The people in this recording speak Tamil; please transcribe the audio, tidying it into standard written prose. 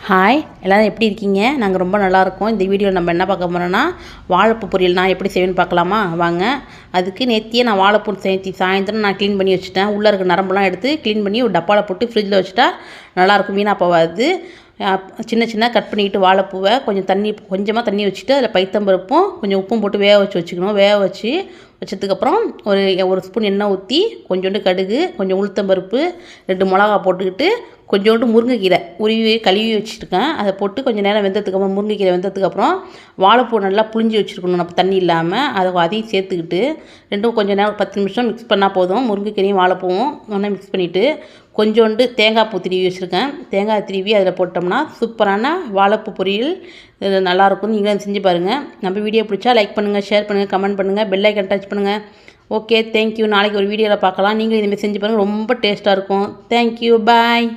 ஹாய் எல்லோரும் எப்படி இருக்கீங்க? நாங்கள் ரொம்ப நல்லாயிருக்கோம். இந்த வீடியோவில் நம்ம என்ன பார்க்க போகிறோன்னா வாழைப்பூ பொரியல் நான் எப்படி செய்வேன்னு பார்க்கலாமா? வாங்க. அதுக்கு நேத்தியே நான் வாழைப்பூ சாயந்தரம் நான் க்ளீன் பண்ணி வச்சுட்டேன். உள்ளே இருக்க நரம்பெல்லாம் எடுத்து க்ளீன் பண்ணி ஒரு டப்பாவில் போட்டு ஃப்ரிட்ஜில் வச்சுட்டா நல்லாயிருக்கும், வீணாக போகாது. சின்ன சின்ன கட் பண்ணிக்கிட்டு வாழைப்பூவை கொஞ்சமாக தண்ணி வச்சுட்டு அதில் பைத்தம்பருப்பும் கொஞ்சம் உப்பும் போட்டு வேக வச்சுக்கணும். வேக வச்சதுக்கப்புறம் ஒரு ஸ்பூன் எண்ணெய் ஊற்றி கொஞ்சோண்டு கடுகு, கொஞ்சம் உளுத்தம்பருப்பு, 2 மிளகா போட்டுக்கிட்டு கொஞ்சோண்டு முருங்கைக்கீரை கழுவி வச்சுருக்கேன். அதை போட்டு கொஞ்சம் நேரம் வெந்ததுக்கப்புறம் முருங்கைக்கீரை வெந்ததுக்கப்புறம் வாழைப்பூ நல்லா புளிஞ்சு வச்சுருக்கணும், நம்ம தண்ணி இல்லாமல். அதையும் சேர்த்துக்கிட்டு ரெண்டும் கொஞ்சம் நேரம் 10 நிமிஷம் மிக்ஸ் பண்ணால் போதும். முருங்கைக்கீரையும் வாழைப்பூவும் ஒன்றா மிக்ஸ் பண்ணிவிட்டு கொஞ்சோண்டு தேங்காய் பூ திருவி வச்சுருக்கேன். தேங்காய் திருவி அதில் போட்டோம்னா சூப்பரான வாழைப்பூ பொரியல் நல்லாயிருக்கும். நீங்களும் செஞ்சு பாருங்கள். நம்ம வீடியோ பிடிச்சா லைக் பண்ணுங்கள், ஷேர் பண்ணுங்கள், கமெண்ட் பண்ணுங்கள், பெல் ஐக்கன் டச் பண்ணுங்கள். Okay, thank you. நாளைக்கு ஒரு வீடியோவில் பார்க்கலாம். நீங்களும் இதுமாதிரி செஞ்சு பாருங்கள், ரொம்ப டேஸ்ட்டாக இருக்கும். தேங்க்யூ, பாய்.